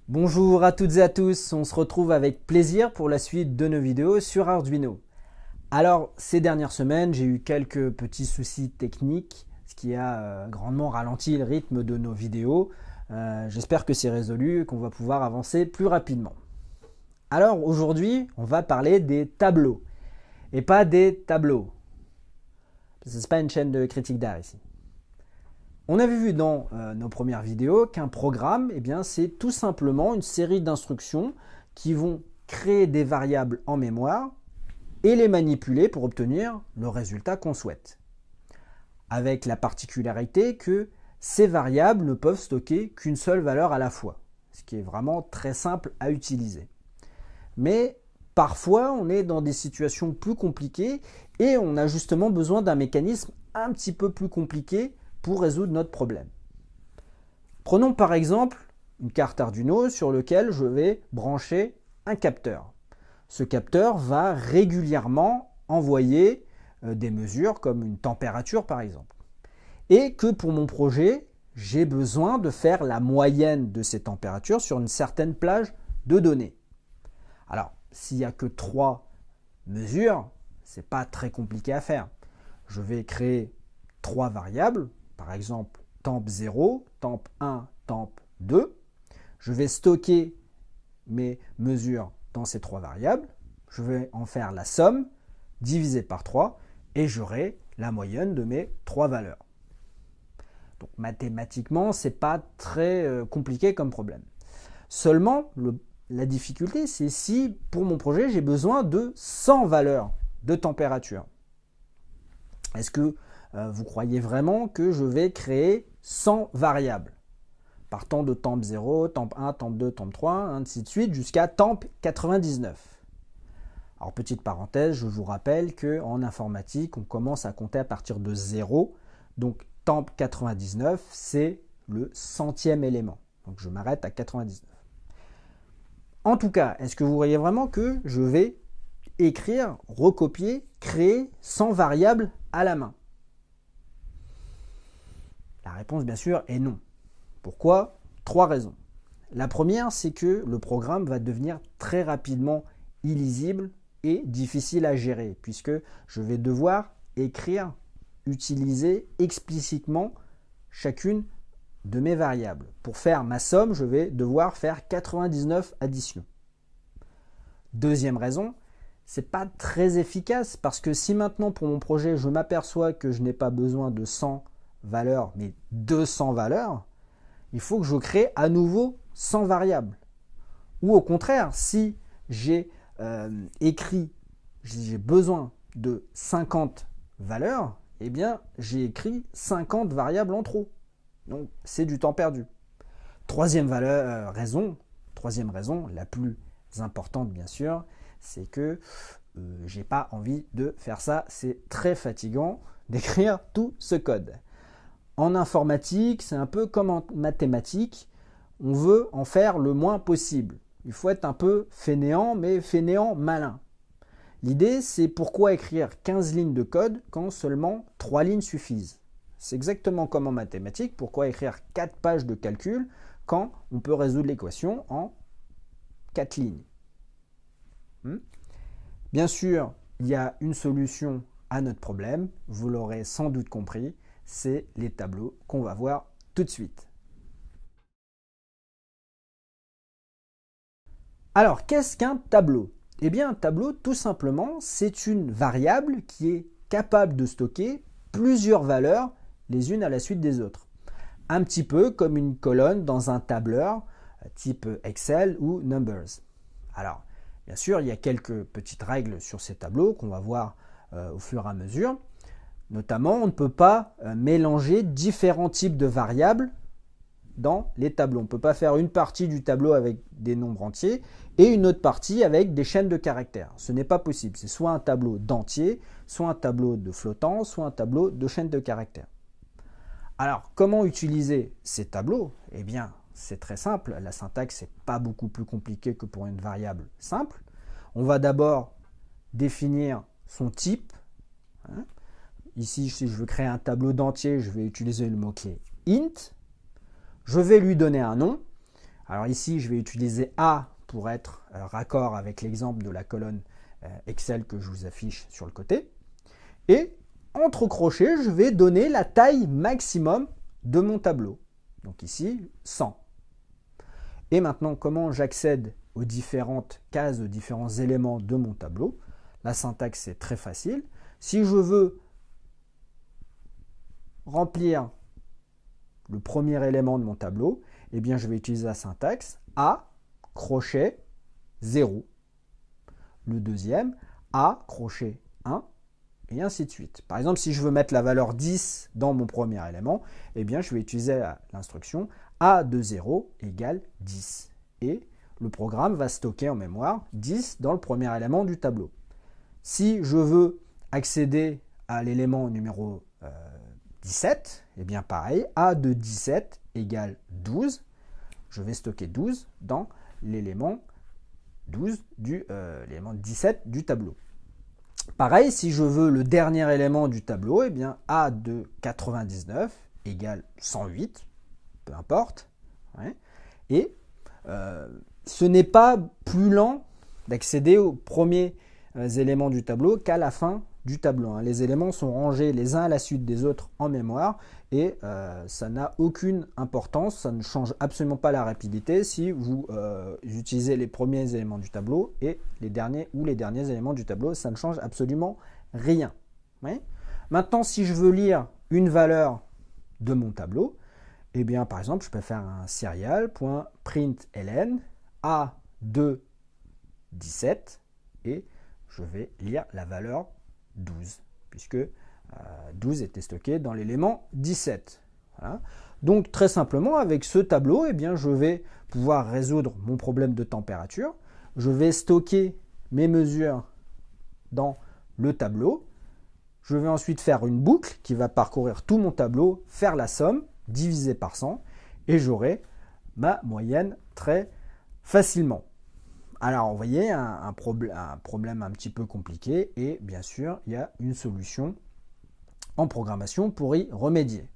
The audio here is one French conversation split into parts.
Bonjour à toutes et à tous, on se retrouve avec plaisir pour la suite de nos vidéos sur Arduino. Alors, ces dernières semaines, j'ai eu quelques petits soucis techniques, ce qui a grandement ralenti le rythme de nos vidéos. J'espère que c'est résolu et qu'on va pouvoir avancer plus rapidement. Alors, aujourd'hui, on va parler des tableaux, et pas des tableaux. Ce n'est pas une chaîne de critique d'art ici. On avait vu dans nos premières vidéos qu'un programme, c'est tout simplement une série d'instructions qui vont créer des variables en mémoire et les manipuler pour obtenir le résultat qu'on souhaite. Avec la particularité que ces variables ne peuvent stocker qu'une seule valeur à la fois, ce qui est vraiment très simple à utiliser. Mais parfois, on est dans des situations plus compliquées et on a justement besoin d'un mécanisme un petit peu plus compliqué pour résoudre notre problème. Prenons par exemple une carte Arduino sur laquelle je vais brancher un capteur. Ce capteur va régulièrement envoyer des mesures comme une température par exemple. Et que pour mon projet, j'ai besoin de faire la moyenne de ces températures sur une certaine plage de données. Alors, s'il n'y a que 3 mesures, ce n'est pas très compliqué à faire. Je vais créer 3 variables. Par exemple, temp 0, temp 1, temp 2. Je vais stocker mes mesures dans ces 3 variables. Je vais en faire la somme divisée par 3 et j'aurai la moyenne de mes 3 valeurs. Donc mathématiquement, ce n'est pas très compliqué comme problème. Seulement, la difficulté, c'est si pour mon projet, j'ai besoin de 100 valeurs de température. Est-ce que vous croyez vraiment que je vais créer 100 variables partant de temp 0, temp 1, temp 2, temp 3, ainsi de suite, jusqu'à temp 99. Alors, petite parenthèse, je vous rappelle qu'en informatique, on commence à compter à partir de 0. Donc, temp 99, c'est le 100e élément. Donc, je m'arrête à 99. En tout cas, est-ce que vous voyez vraiment que je vais écrire, recopier, créer 100 variables à la main? La réponse, bien sûr, est non. Pourquoi? 3 raisons. La première, c'est que le programme va devenir très rapidement illisible et difficile à gérer, puisque je vais devoir écrire, utiliser explicitement chacune de mes variables. Pour faire ma somme, je vais devoir faire 99 additions. Deuxième raison, ce n'est pas très efficace, parce que si maintenant pour mon projet, je m'aperçois que je n'ai pas besoin de 100 valeurs, mais 200 valeurs, il faut que je crée à nouveau 100 variables. Ou au contraire, si j'ai j'ai besoin de 50 valeurs, j'ai écrit 50 variables en trop. Donc c'est du temps perdu. Troisième raison, la plus importante bien sûr, c'est que j'ai pas envie de faire ça. C'est très fatigant d'écrire tout ce code. En informatique, c'est un peu comme en mathématiques, on veut en faire le moins possible. Il faut être un peu fainéant, mais fainéant malin. L'idée, c'est pourquoi écrire 15 lignes de code quand seulement 3 lignes suffisent. C'est exactement comme en mathématiques, pourquoi écrire 4 pages de calcul quand on peut résoudre l'équation en 4 lignes. Bien sûr, il y a une solution à notre problème, vous l'aurez sans doute compris, c'est les tableaux qu'on va voir tout de suite. Alors, qu'est-ce qu'un tableau? Un tableau, tout simplement, c'est une variable qui est capable de stocker plusieurs valeurs les unes à la suite des autres. Un petit peu comme une colonne dans un tableur type Excel ou Numbers. Alors, bien sûr, il y a quelques petites règles sur ces tableaux qu'on va voir au fur et à mesure. Notamment, on ne peut pas mélanger différents types de variables dans les tableaux. On ne peut pas faire une partie du tableau avec des nombres entiers et une autre partie avec des chaînes de caractères. Ce n'est pas possible. C'est soit un tableau d'entiers, soit un tableau de flottants, soit un tableau de chaînes de caractères. Alors, comment utiliser ces tableaux? C'est très simple. La syntaxe n'est pas beaucoup plus compliquée que pour une variable simple. On va d'abord définir son type. Ici, si je veux créer un tableau d'entiers, je vais utiliser le mot-clé int. Je vais lui donner un nom. Alors ici, je vais utiliser A pour être raccord avec l'exemple de la colonne Excel que je vous affiche sur le côté. Et entre crochets, je vais donner la taille maximum de mon tableau. Donc ici, 100. Et maintenant, comment j'accède aux différentes cases, aux différents éléments de mon tableau? La syntaxe est très facile. Si je veux remplir le premier élément de mon tableau, eh bien, je vais utiliser la syntaxe A, crochet, 0. Le deuxième, A, crochet, 1, et ainsi de suite. Par exemple, si je veux mettre la valeur 10 dans mon premier élément, eh bien, je vais utiliser l'instruction A de 0 égale 10. Et le programme va stocker en mémoire 10 dans le premier élément du tableau. Si je veux accéder à l'élément numéro 17, eh bien pareil, A de 17 égale 12. Je vais stocker 12 dans l'élément 12 l'élément 17 du tableau. Pareil, si je veux le dernier élément du tableau, eh bien A de 99 égale 108, peu importe. Ouais. Et ce n'est pas plus lent d'accéder aux premiers éléments du tableau qu'à la fin du tableau. Hein. Les éléments sont rangés les uns à la suite des autres en mémoire et ça n'a aucune importance, ça ne change absolument pas la rapidité si vous utilisez les premiers éléments du tableau et les derniers éléments du tableau, ça ne change absolument rien. Oui. Maintenant, si je veux lire une valeur de mon tableau, eh bien par exemple, je peux faire un serial.println A de 17 et je vais lire la valeur 12, puisque 12 était stocké dans l'élément 17. Voilà. Donc très simplement, avec ce tableau, eh bien, je vais pouvoir résoudre mon problème de température. Je vais stocker mes mesures dans le tableau. Je vais ensuite faire une boucle qui va parcourir tout mon tableau, faire la somme, diviser par 100, et j'aurai ma moyenne très facilement. Alors, vous voyez, un problème un petit peu compliqué et bien sûr, il y a une solution en programmation pour y remédier.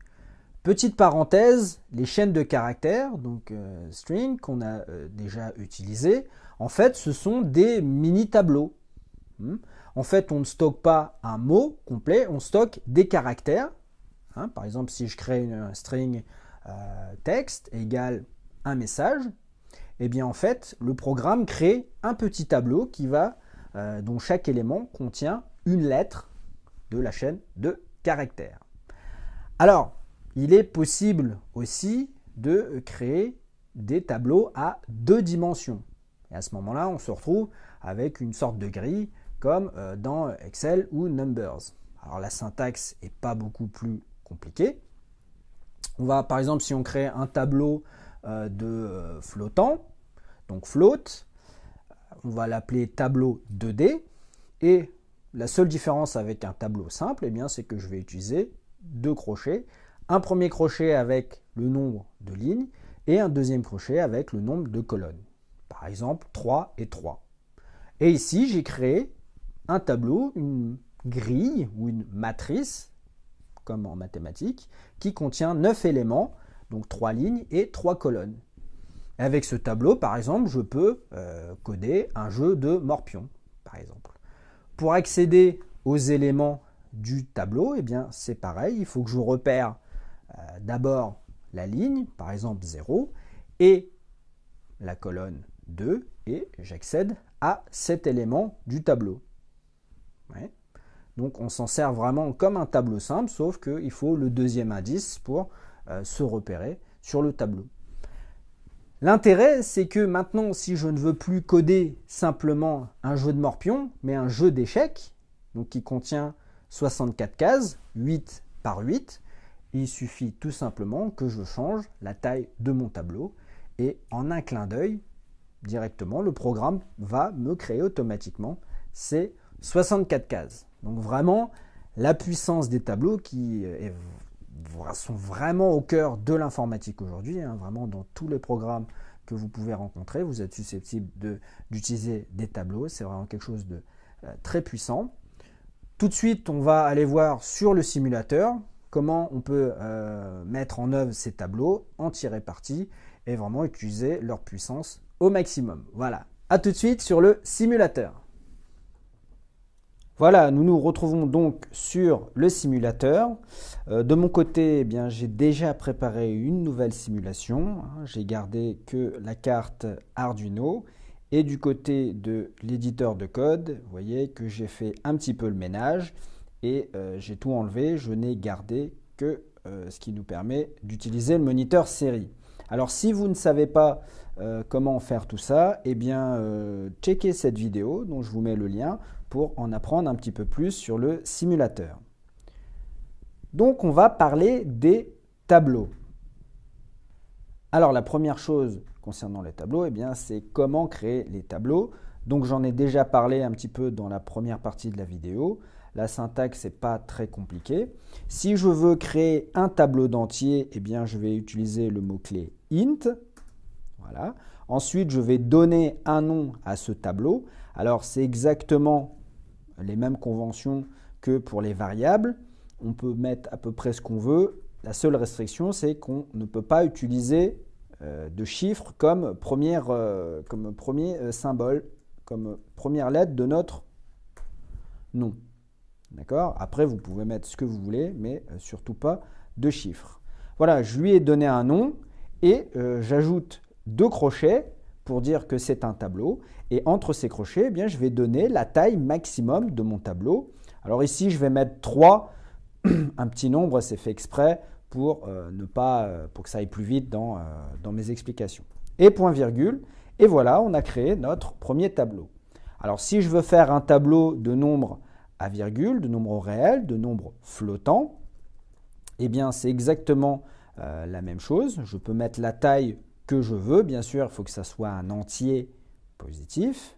Petite parenthèse, les chaînes de caractères, donc string, qu'on a déjà utilisé, en fait, ce sont des mini-tableaux. En fait, on ne stocke pas un mot complet, on stocke des caractères. Par exemple, si je crée une string texte égale un message, eh bien en fait, le programme crée un petit tableau qui va, dont chaque élément contient une lettre de la chaîne de caractères. Alors, il est possible aussi de créer des tableaux à 2 dimensions. Et à ce moment-là, on se retrouve avec une sorte de grille comme dans Excel ou Numbers. Alors la syntaxe n'est pas beaucoup plus compliquée. On va, par exemple, si on crée un tableau de flottant, donc float, on va l'appeler tableau 2D, et la seule différence avec un tableau simple, eh bien, c'est que je vais utiliser 2 crochets, un premier crochet avec le nombre de lignes et un deuxième crochet avec le nombre de colonnes, par exemple 3 et 3. Et ici, j'ai créé un tableau, une grille ou une matrice, comme en mathématiques, qui contient 9 éléments, donc 3 lignes et 3 colonnes. Avec ce tableau, par exemple, je peux coder un jeu de morpion, par exemple. Pour accéder aux éléments du tableau, eh bien, c'est pareil, il faut que je repère d'abord la ligne, par exemple 0, et la colonne 2, et j'accède à cet élément du tableau. Ouais. Donc on s'en sert vraiment comme un tableau simple, sauf qu'il faut le deuxième indice pour se repérer sur le tableau. L'intérêt, c'est que maintenant, si je ne veux plus coder simplement un jeu de morpion, mais un jeu d'échecs, donc qui contient 64 cases, 8 par 8, il suffit tout simplement que je change la taille de mon tableau et en un clin d'œil, directement, le programme va me créer automatiquement ces 64 cases. Donc vraiment, la puissance des tableaux qui sont vraiment au cœur de l'informatique aujourd'hui, hein, vraiment dans tous les programmes que vous pouvez rencontrer, vous êtes susceptible d'utiliser des tableaux, c'est vraiment quelque chose de très puissant. Tout de suite, on va aller voir sur le simulateur comment on peut mettre en œuvre ces tableaux, en tirer parti et vraiment utiliser leur puissance au maximum. Voilà, à tout de suite sur le simulateur. Voilà, nous nous retrouvons donc sur le simulateur. De mon côté, eh bien, j'ai déjà préparé une nouvelle simulation. J'ai gardé que la carte Arduino. Et du côté de l'éditeur de code, vous voyez que j'ai fait un petit peu le ménage et j'ai tout enlevé. Je n'ai gardé que ce qui nous permet d'utiliser le moniteur série. Alors si vous ne savez pas comment faire tout ça, eh bien checkez cette vidéo dont je vous mets le lien pour en apprendre un petit peu plus sur le simulateur. Donc on va parler des tableaux. Alors la première chose concernant les tableaux, eh bien, c'est comment créer les tableaux. Donc j'en ai déjà parlé un petit peu dans la première partie de la vidéo. La syntaxe n'est pas très compliquée. Si je veux créer un tableau d'entier, eh bien, je vais utiliser le mot-clé int. Voilà. Ensuite, je vais donner un nom à ce tableau. Alors c'est exactement les mêmes conventions que pour les variables. On peut mettre à peu près ce qu'on veut. La seule restriction, c'est qu'on ne peut pas utiliser de chiffres comme premier symbole, comme première lettre de notre nom. D'accord ? Après, vous pouvez mettre ce que vous voulez, mais surtout pas de chiffres. Voilà, je lui ai donné un nom et j'ajoute 2 crochets pour dire que c'est un tableau. Et entre ces crochets, eh bien, je vais donner la taille maximum de mon tableau. Alors ici, je vais mettre 3. Un petit nombre, c'est fait exprès pour que ça aille plus vite dans mes explications. Et point virgule. Et voilà, on a créé notre premier tableau. Alors si je veux faire un tableau de nombres à virgule, de nombres réels, de nombres flottants, eh bien c'est exactement la même chose. Je peux mettre la taille que je veux. Bien sûr, il faut que ça soit un entier positif.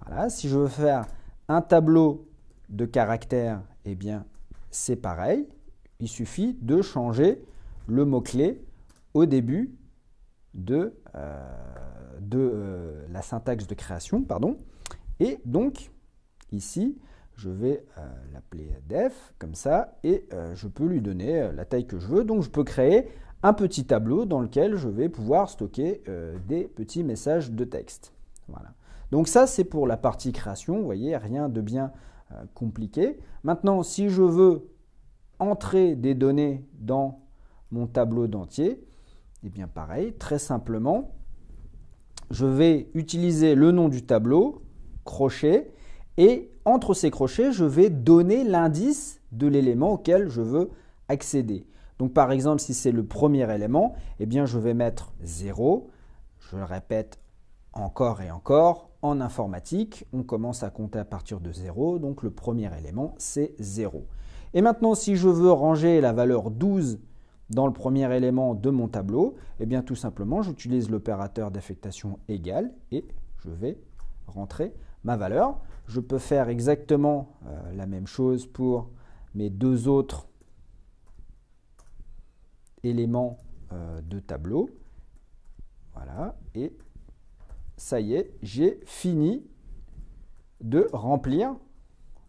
Voilà. Si je veux faire un tableau de caractères, eh bien c'est pareil. Il suffit de changer le mot-clé au début de la syntaxe de création. Pardon. Et donc, ici, je vais l'appeler def, comme ça, et je peux lui donner la taille que je veux. Donc, je peux créer un petit tableau dans lequel je vais pouvoir stocker des petits messages de texte. Voilà. Donc ça, c'est pour la partie création. Vous voyez, rien de bien compliqué. Maintenant, si je veux entrer des données dans mon tableau d'entier, eh bien pareil, très simplement, je vais utiliser le nom du tableau, crochet, et entre ces crochets, je vais donner l'indice de l'élément auquel je veux accéder. Donc par exemple, si c'est le premier élément, eh bien je vais mettre 0. Je le répète encore et encore. En informatique, on commence à compter à partir de 0. Donc le premier élément, c'est 0. Et maintenant, si je veux ranger la valeur 12 dans le premier élément de mon tableau, eh bien tout simplement, j'utilise l'opérateur d'affectation égale et je vais rentrer ma valeur. Je peux faire exactement la même chose pour mes 2 autres éléments de tableau. Voilà, et ça y est, j'ai fini de remplir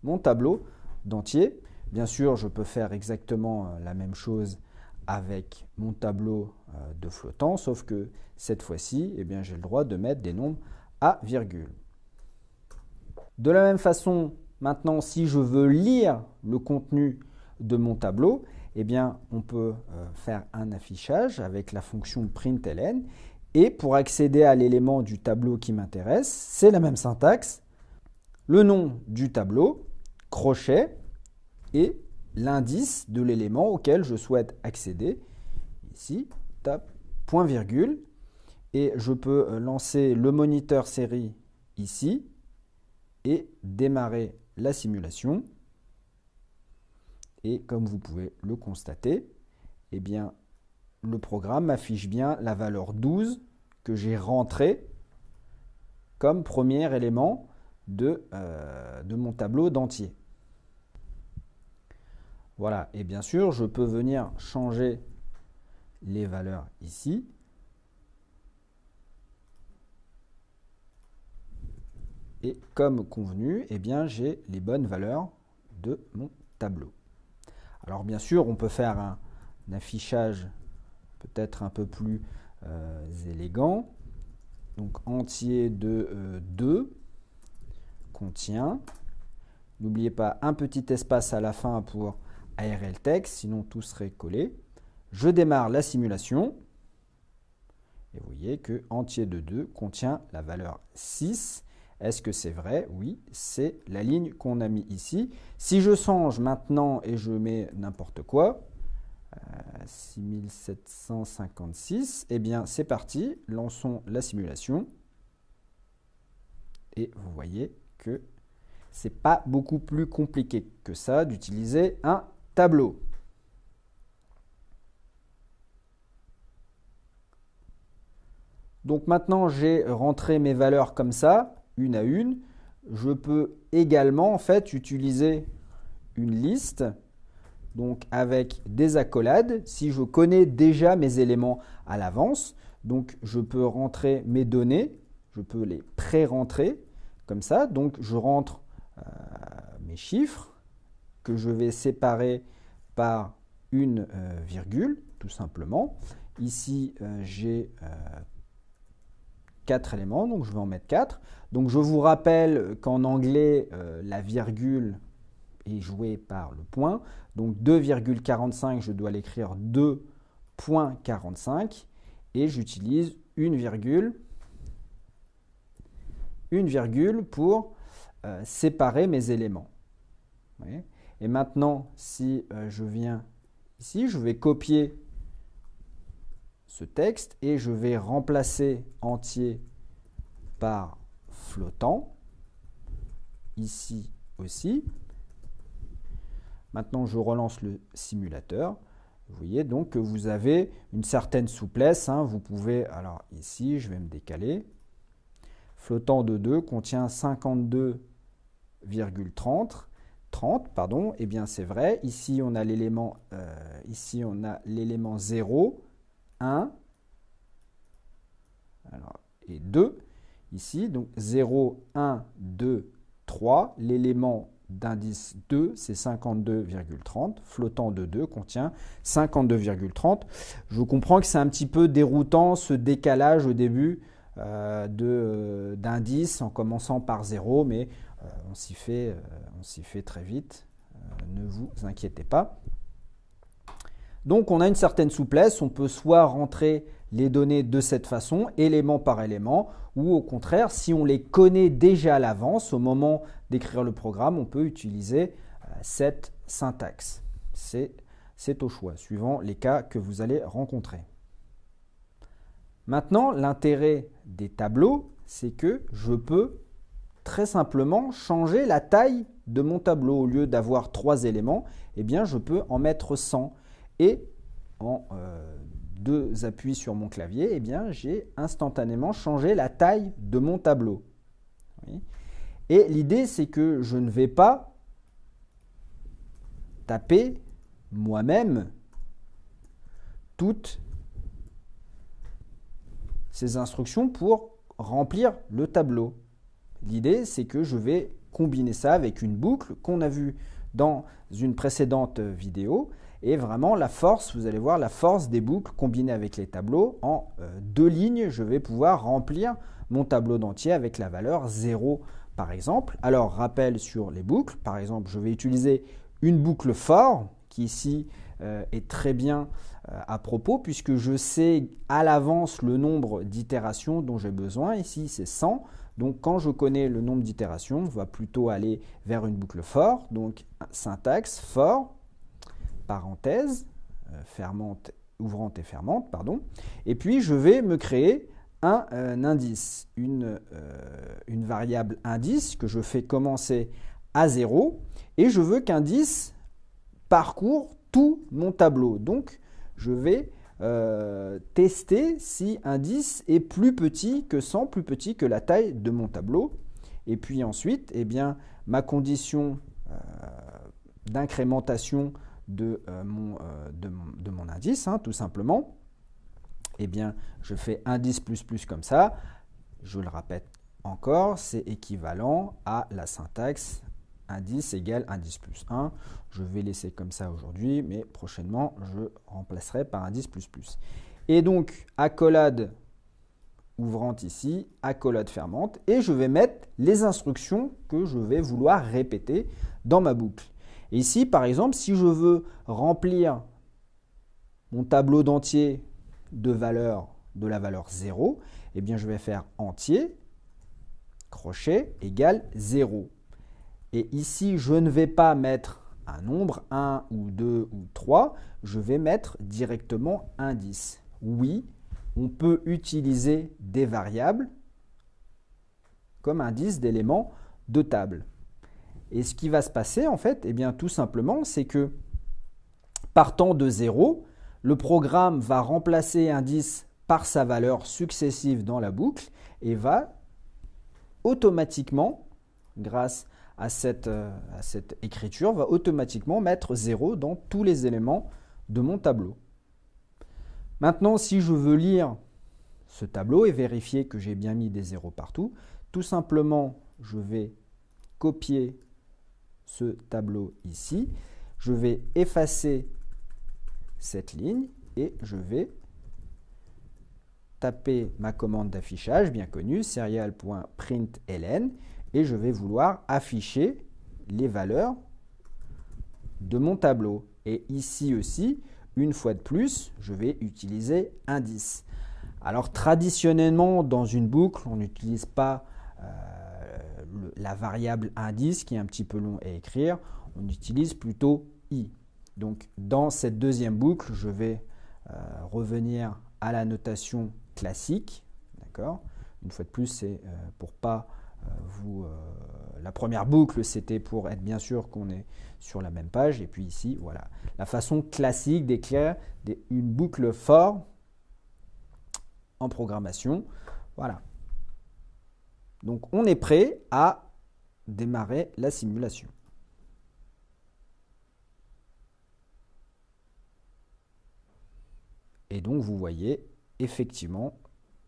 mon tableau d'entier. Bien sûr, je peux faire exactement la même chose avec mon tableau de flottant, sauf que cette fois-ci, eh bien, j'ai le droit de mettre des nombres à virgule. De la même façon, maintenant, si je veux lire le contenu de mon tableau, eh bien, on peut faire un affichage avec la fonction println. Et pour accéder à l'élément du tableau qui m'intéresse, c'est la même syntaxe. Le nom du tableau, crochet, et l'indice de l'élément auquel je souhaite accéder. Ici, tape point virgule. Et je peux lancer le moniteur série ici et démarrer la simulation. Et comme vous pouvez le constater, eh bien, le programme affiche bien la valeur 12 que j'ai rentrée comme premier élément de mon tableau d'entier. Voilà, et bien sûr, je peux venir changer les valeurs ici. Et comme convenu, eh bien, j'ai les bonnes valeurs de mon tableau. Alors bien sûr, on peut faire un affichage peut-être un peu plus élégant. Donc entier de 2 contient, n'oubliez pas un petit espace à la fin pour aérer le texte, sinon tout serait collé. Je démarre la simulation et vous voyez que entier de 2 contient la valeur 6. Est-ce que c'est vrai? Oui, c'est la ligne qu'on a mis ici. Si je change maintenant et je mets n'importe quoi, 6756, eh bien c'est parti, lançons la simulation. Et vous voyez que c'est pas beaucoup plus compliqué que ça d'utiliser un tableau. Donc maintenant j'ai rentré mes valeurs comme ça, une à une. Je peux également en fait utiliser une liste, donc avec des accolades, si je connais déjà mes éléments à l'avance. Donc je peux rentrer mes données, je peux les pré-rentrer comme ça. Donc je rentre mes chiffres que je vais séparer par une virgule, tout simplement. Ici, j'ai 4 éléments, donc je vais en mettre 4. Donc je vous rappelle qu'en anglais, la virgule est jouée par le point. Donc 2,45, je dois l'écrire 2,45 et j'utilise une virgule pour séparer mes éléments. Et maintenant, si je viens ici, je vais copier ce texte et je vais remplacer entier par flottant, ici aussi. Maintenant, je relance le simulateur. Vous voyez donc que vous avez une certaine souplesse. Vous pouvez, alors ici, je vais me décaler. Flottant de 2 contient 52,30. 30, pardon, eh bien c'est vrai. Ici, on a l'élément 0, 1 alors, et 2. Ici, donc 0, 1, 2, 3. L'élément d'indice 2, c'est 52,30. Flottant de 2 contient 52,30. Je comprends que c'est un petit peu déroutant ce décalage au début d'indice en commençant par 0, mais on s'y fait très vite. Ne vous inquiétez pas. Donc on a une certaine souplesse, on peut soit rentrer les données de cette façon, élément par élément, ou au contraire, si on les connaît déjà à l'avance, au moment d'écrire le programme, on peut utiliser cette syntaxe. C'est au choix, suivant les cas que vous allez rencontrer. Maintenant, l'intérêt des tableaux, c'est que je peux très simplement changer la taille de mon tableau. Au lieu d'avoir 3 éléments, eh bien, je peux en mettre 100. Et en 2 appuis sur mon clavier, eh bien, j'ai instantanément changé la taille de mon tableau. Oui. Et l'idée, c'est que je ne vais pas taper moi-même toutes ces instructions pour remplir le tableau. L'idée, c'est que je vais combiner ça avec une boucle qu'on a vue dans une précédente vidéo. Et vraiment, la force, vous allez voir, la force des boucles combinées avec les tableaux. En 2 lignes, je vais pouvoir remplir mon tableau d'entier avec la valeur 0, par exemple. Alors, rappel sur les boucles. Par exemple, je vais utiliser une boucle for, qui ici est très bien à propos, puisque je sais à l'avance le nombre d'itérations dont j'ai besoin. Ici, c'est 100. Donc, quand je connais le nombre d'itérations, on va plutôt aller vers une boucle for. Donc, syntaxe for, parenthèse, fermante, ouvrante et fermante, pardon. Et puis, je vais me créer un indice, une variable indice que je fais commencer à 0. Et je veux qu'indice parcourt tout mon tableau. Donc, je vais tester si indice est plus petit que 100, plus petit que la taille de mon tableau. Et puis ensuite, eh bien, ma condition d'incrémentation de mon indice, tout simplement, eh bien, je fais indice plus plus comme ça. Je le répète encore, c'est équivalent à la syntaxe indice égale indice plus 1. Je vais laisser comme ça aujourd'hui, mais prochainement, je remplacerai par indice plus plus. Et donc, accolade ouvrante ici, accolade fermante, et je vais mettre les instructions que je vais vouloir répéter dans ma boucle. Et ici, par exemple, si je veux remplir mon tableau d'entier de la valeur 0, eh bien je vais faire entier, crochet, égale 0. Et ici, je ne vais pas mettre un nombre, 1 ou 2 ou 3, je vais mettre directement indice. Oui, on peut utiliser des variables comme indice d'éléments de table. Et ce qui va se passer, en fait, eh bien, tout simplement, c'est que partant de 0, le programme va remplacer indice par sa valeur successive dans la boucle et va automatiquement, grâce à cette écriture, va automatiquement mettre 0 dans tous les éléments de mon tableau. Maintenant, si je veux lire ce tableau et vérifier que j'ai bien mis des 0 partout, tout simplement, je vais copier ce tableau ici, je vais effacer cette ligne et je vais taper ma commande d'affichage bien connue, serial.println, et je vais vouloir afficher les valeurs de mon tableau. Et ici aussi, une fois de plus, je vais utiliser indice. Alors traditionnellement, dans une boucle, on n'utilise pas la variable indice qui est un petit peu long à écrire, on utilise plutôt i. Donc dans cette deuxième boucle, je vais revenir à la notation classique. D'accord ? Une fois de plus, c'est pour pas la première boucle, c'était pour être bien sûr qu'on est sur la même page. Et puis ici, voilà, la façon classique d'écrire une boucle for en programmation. Voilà. Donc on est prêt à démarrer la simulation. Et donc vous voyez effectivement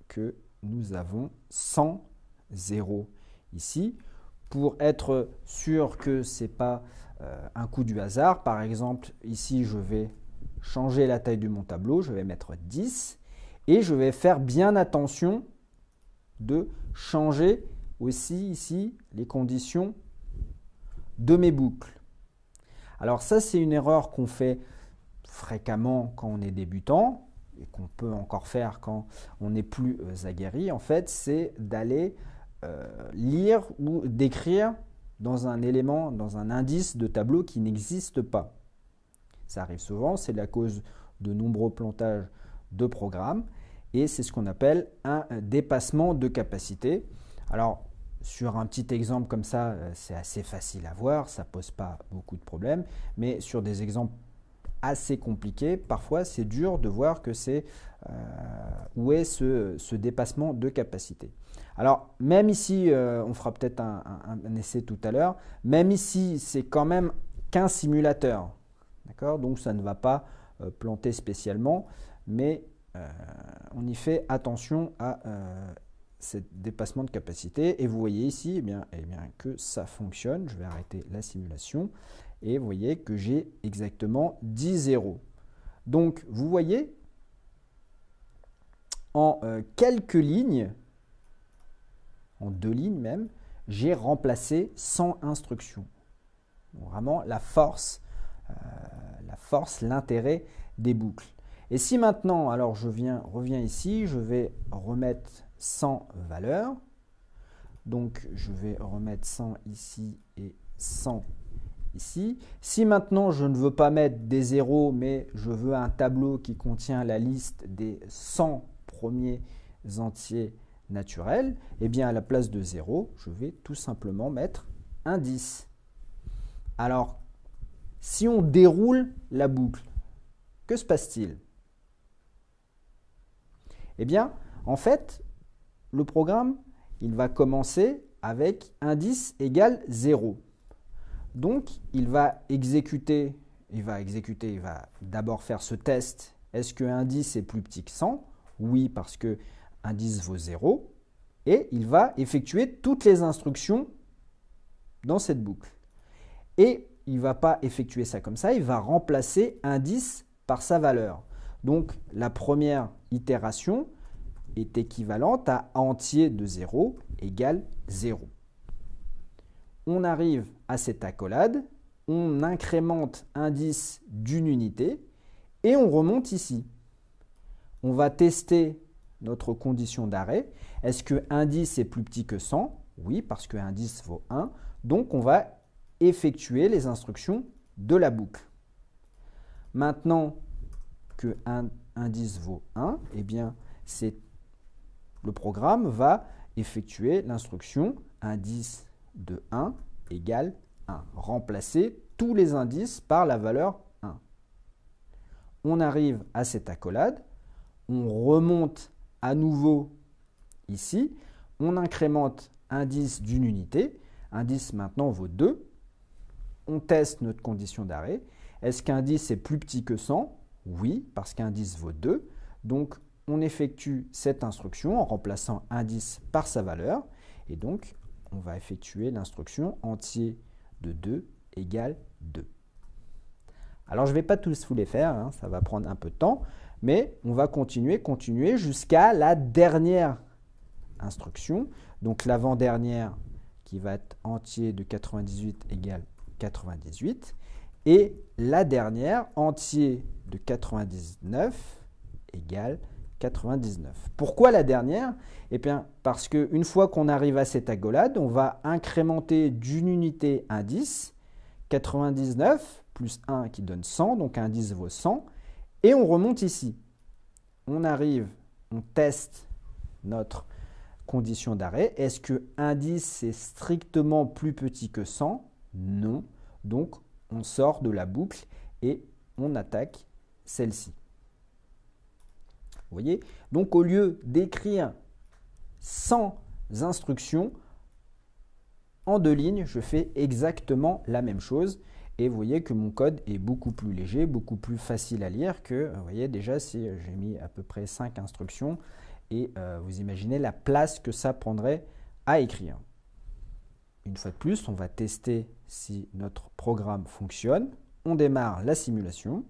que nous avons 100 zéros ici. Pour être sûr que ce n'est pas un coup du hasard, par exemple, ici je vais changer la taille de mon tableau, je vais mettre 10 et je vais faire bien attention de changer aussi ici les conditions de mes boucles. Alors ça, c'est une erreur qu'on fait fréquemment quand on est débutant et qu'on peut encore faire quand on est plus aguerri. En fait, c'est d'aller lire ou d'écrire dans un élément, dans un indice de tableau qui n'existe pas. Ça arrive souvent, c'est la cause de nombreux plantages de programmes et c'est ce qu'on appelle un dépassement de capacité. Alors, sur un petit exemple comme ça, c'est assez facile à voir, ça ne pose pas beaucoup de problèmes, mais sur des exemples assez compliqués, parfois c'est dur de voir que c'est où est ce dépassement de capacité. Alors, même ici, on fera peut-être un essai tout à l'heure, même ici, c'est quand même qu'un simulateur. D'accord ? Donc, ça ne va pas planter spécialement, mais on y fait attention à ce dépassement de capacité. Et vous voyez ici eh bien, que ça fonctionne. Je vais arrêter la simulation. Et vous voyez que j'ai exactement 10 zéros. Donc, vous voyez, en quelques lignes, en 2 lignes même, j'ai remplacé 100 instructions. Donc, vraiment la force, l'intérêt des boucles. Et si maintenant, alors je reviens ici, je vais remettre 100 valeurs. Donc je vais remettre 100 ici et 100 ici. Si maintenant je ne veux pas mettre des zéros, mais je veux un tableau qui contient la liste des 100 premiers entiers naturels, eh bien à la place de 0, je vais tout simplement mettre un 10. Alors, si on déroule la boucle, que se passe-t-il? Eh bien, en fait, le programme, il va commencer avec indice égale 0. Donc, il va d'abord faire ce test. Est-ce que indice est plus petit que 100? Oui, parce que indice vaut 0. Et il va effectuer toutes les instructions dans cette boucle. Et il ne va pas effectuer ça comme ça, il va remplacer indice par sa valeur. Donc la première itération est équivalente à entier de 0 égale 0. On arrive à cette accolade, on incrémente indice d'une unité et on remonte ici. On va tester notre condition d'arrêt. Est-ce que indice est plus petit que 100? Oui, parce que indice vaut 1. Donc on va effectuer les instructions de la boucle. Maintenant que indice vaut 1, eh bien, le programme va effectuer l'instruction indice de 1 égale 1. Remplacer tous les indices par la valeur 1. On arrive à cette accolade, on remonte à nouveau ici, on incrémente indice d'une unité, indice maintenant vaut 2, on teste notre condition d'arrêt. Est-ce qu'indice est plus petit que 100? Oui, parce qu'indice vaut 2. Donc, on effectue cette instruction en remplaçant indice par sa valeur. Et donc, on va effectuer l'instruction entier de 2 égale 2. Alors, je ne vais pas tous vous les faire, hein, ça va prendre un peu de temps, mais on va continuer jusqu'à la dernière instruction. Donc, l'avant-dernière qui va être entier de 98 égale 98. Et la dernière, entier de 99 égale 99. Pourquoi la dernière? Eh bien, parce qu'une fois qu'on arrive à cette accolade, on va incrémenter d'une unité indice, 99 plus 1 qui donne 100, donc indice vaut 100, et on remonte ici. On arrive, on teste notre condition d'arrêt. Est-ce que indice est strictement plus petit que 100? Non. Donc, on sort de la boucle et on attaque celle-ci. Vous voyez? Donc, au lieu d'écrire 100 instructions en 2 lignes, je fais exactement la même chose. Et vous voyez que mon code est beaucoup plus léger, beaucoup plus facile à lire que, vous voyez, déjà, si j'ai mis à peu près 5 instructions, et vous imaginez la place que ça prendrait à écrire. Une fois de plus, on va tester si notre programme fonctionne. On démarre la simulation.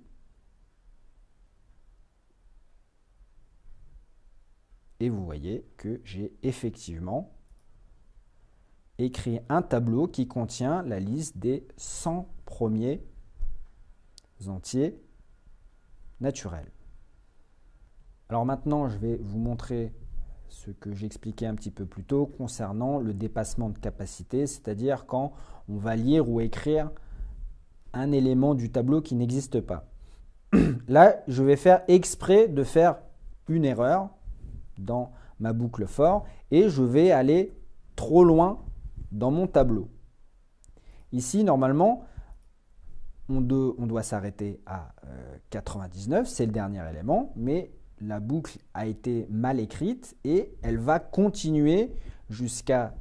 Et vous voyez que j'ai effectivement écrit un tableau qui contient la liste des 100 premiers entiers naturels. Alors maintenant, je vais vous montrer ce que j'expliquais un petit peu plus tôt concernant le dépassement de capacité, c'est-à-dire quand on va lire ou écrire un élément du tableau qui n'existe pas. Là, je vais faire exprès de faire une erreur dans ma boucle for et je vais aller trop loin dans mon tableau. Ici, normalement, on doit s'arrêter à 99, c'est le dernier élément, mais la boucle a été mal écrite et elle va continuer jusqu'à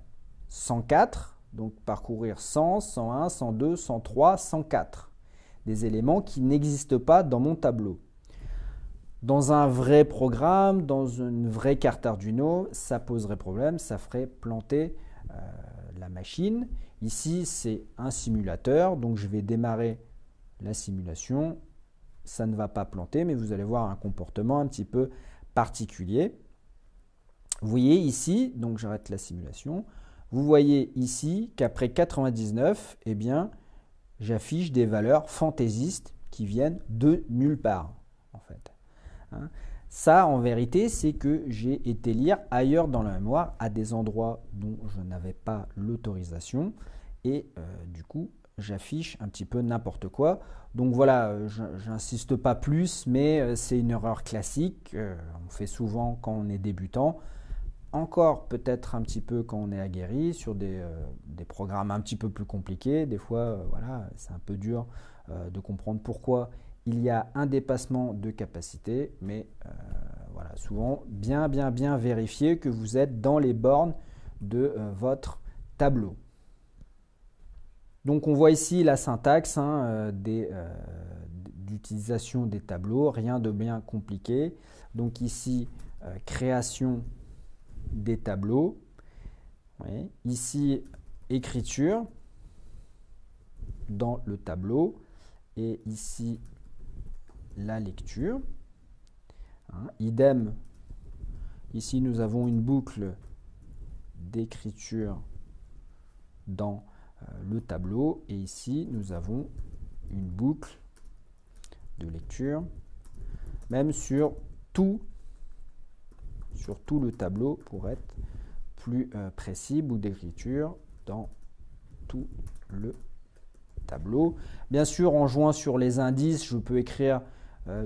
104, donc parcourir 100, 101, 102, 103, 104. Des éléments qui n'existent pas dans mon tableau. Dans un vrai programme, dans une vraie carte Arduino, ça poserait problème, ça ferait planter la machine. Ici, c'est un simulateur, donc je vais démarrer la simulation. Ça ne va pas planter, mais vous allez voir un comportement un petit peu particulier. Vous voyez ici, donc j'arrête la simulation, vous voyez ici qu'après 99, eh bien, j'affiche des valeurs fantaisistes qui viennent de nulle part, en fait. Hein. Ça, en vérité, c'est que j'ai été lire ailleurs dans la mémoire à des endroits dont je n'avais pas l'autorisation et du coup, j'affiche un petit peu n'importe quoi. Donc voilà, j'insiste pas plus, mais c'est une erreur classique. On fait souvent quand on est débutant. Encore peut-être un petit peu quand on est aguerri sur des programmes un petit peu plus compliqués. Des fois, voilà, c'est un peu dur de comprendre pourquoi il y a un dépassement de capacité. Mais voilà, souvent, bien vérifier que vous êtes dans les bornes de votre tableau. Donc on voit ici la syntaxe d'utilisation des tableaux, rien de bien compliqué. Donc ici, création des tableaux. Oui. Ici, écriture dans le tableau. Et ici, la lecture. hein. Idem, ici nous avons une boucle d'écriture dans le tableau et ici nous avons une boucle de lecture, même sur tout le tableau pour être plus précis, boucle d'écriture dans tout le tableau. Bien sûr, en jouant sur les indices, je peux écrire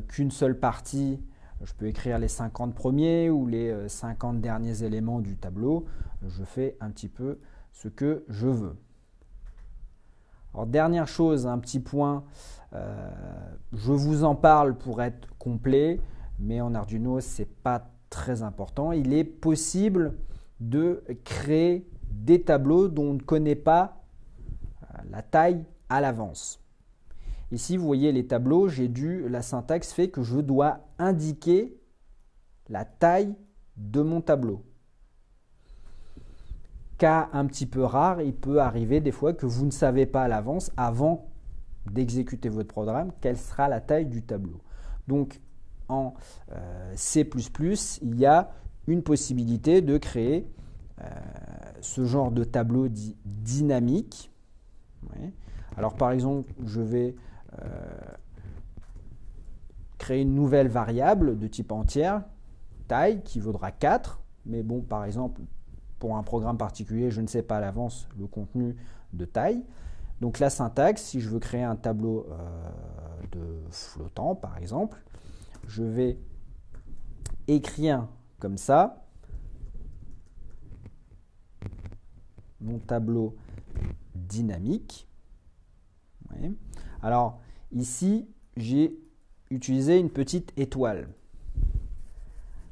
qu'une seule partie. Je peux écrire les 50 premiers ou les 50 derniers éléments du tableau. Je fais un petit peu ce que je veux. Alors, dernière chose, un petit point, je vous en parle pour être complet, mais en Arduino, ce n'est pas très important. Il est possible de créer des tableaux dont on ne connaît pas la taille à l'avance. Ici, vous voyez les tableaux, la syntaxe fait que je dois indiquer la taille de mon tableau. Cas un petit peu rare, il peut arriver des fois que vous ne savez pas à l'avance, avant d'exécuter votre programme, quelle sera la taille du tableau. Donc, en C++, il y a une possibilité de créer ce genre de tableau dit dynamique. Oui. Alors, par exemple, je vais créer une nouvelle variable de type entière, taille, qui vaudra 4. Mais bon, par exemple, pour un programme particulier, je ne sais pas à l'avance le contenu de taille. Donc la syntaxe, si je veux créer un tableau de flottant, par exemple, je vais écrire comme ça mon tableau dynamique. Oui. Alors ici, j'ai utilisé une petite étoile.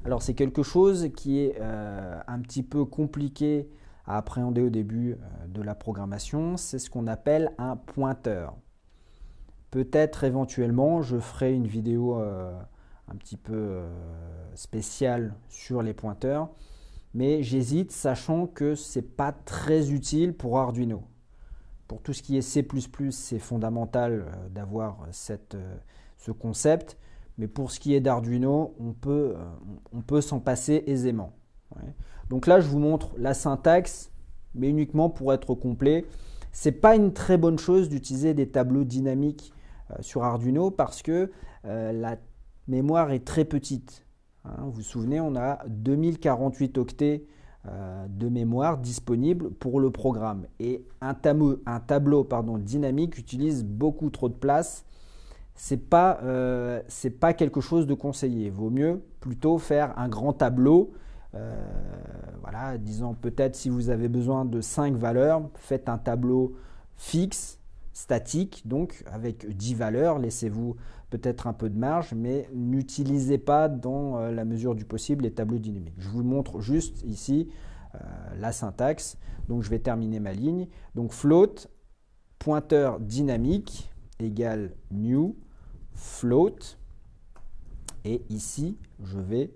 Alors c'est quelque chose qui est un petit peu compliqué à appréhender au début de la programmation. C'est ce qu'on appelle un pointeur. Peut-être éventuellement, je ferai une vidéo un petit peu spéciale sur les pointeurs, mais j'hésite, sachant que ce n'est pas très utile pour Arduino. Pour tout ce qui est C++, c'est fondamental d'avoir ce concept. Mais pour ce qui est d'Arduino, on peut s'en passer aisément. Ouais. Donc là, je vous montre la syntaxe, mais uniquement pour être complet. Ce n'est pas une très bonne chose d'utiliser des tableaux dynamiques sur Arduino parce que la mémoire est très petite. Hein, vous vous souvenez, on a 2048 octets de mémoire disponible pour le programme. Et un tableau dynamique utilise beaucoup trop de place. C'est pas quelque chose de conseillé. Il vaut mieux plutôt faire un grand tableau. Voilà, disons peut-être si vous avez besoin de 5 valeurs, faites un tableau fixe, statique, donc avec 10 valeurs. Laissez-vous peut-être un peu de marge, mais n'utilisez pas dans la mesure du possible les tableaux dynamiques. Je vous montre juste ici la syntaxe. Donc je vais terminer ma ligne. Donc float, pointeur dynamique égale new float, et ici je vais,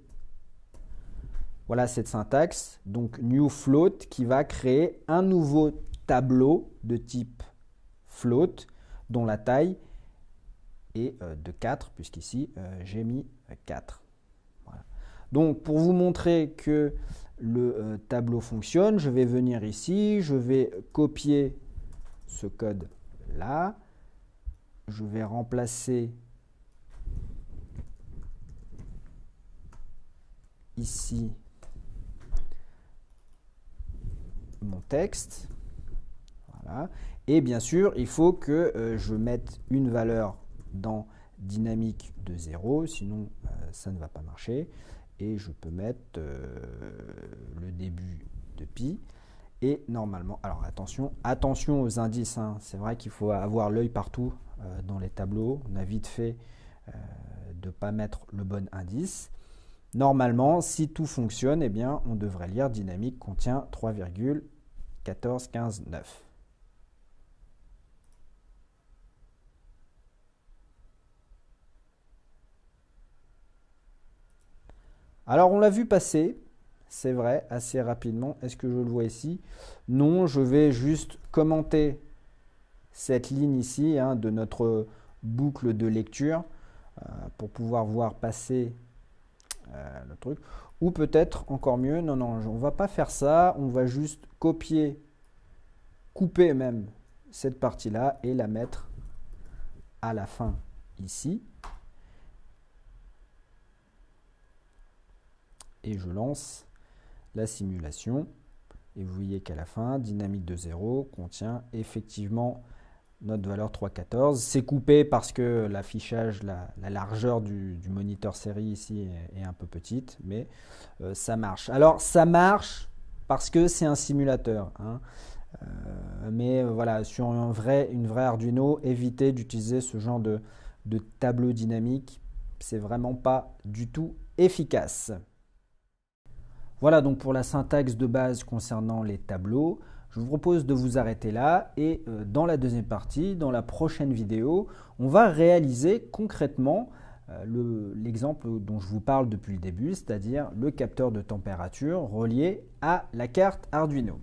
voilà cette syntaxe, donc new float qui va créer un nouveau tableau de type float dont la taille est de 4, puisqu'ici j'ai mis 4. Voilà. Donc pour vous montrer que le tableau fonctionne, je vais venir ici, je vais copier ce code là, je vais remplacer ici mon texte. Voilà. Et bien sûr, il faut que je mette une valeur dans dynamique de 0, sinon ça ne va pas marcher. Et je peux mettre le début de pi. Et normalement, alors attention aux indices, hein. C'est vrai qu'il faut avoir l'œil partout dans les tableaux. On a vite fait de ne pas mettre le bon indice. Normalement, si tout fonctionne, eh bien, on devrait lire dynamique contient 3,14159. Alors, on l'a vu passer, c'est vrai, assez rapidement. Est-ce que je le vois ici? Non, je vais juste commenter cette ligne ici hein, de notre boucle de lecture pour pouvoir voir passer le truc. Ou peut-être encore mieux, non, on ne va pas faire ça, on va juste copier, couper même cette partie-là et la mettre à la fin ici. Et je lance la simulation. Et vous voyez qu'à la fin, dynamique de 0 contient effectivement notre valeur 3,14. C'est coupé parce que l'affichage, la largeur du moniteur série ici est un peu petite, mais ça marche. Alors ça marche parce que c'est un simulateur, hein. Mais voilà, sur une vraie Arduino, évitez d'utiliser ce genre de tableau dynamique. C'est vraiment pas du tout efficace. Voilà donc pour la syntaxe de base concernant les tableaux. Je vous propose de vous arrêter là et dans la deuxième partie, dans la prochaine vidéo, on va réaliser concrètement l'exemple dont je vous parle depuis le début, c'est-à-dire le capteur de température relié à la carte Arduino.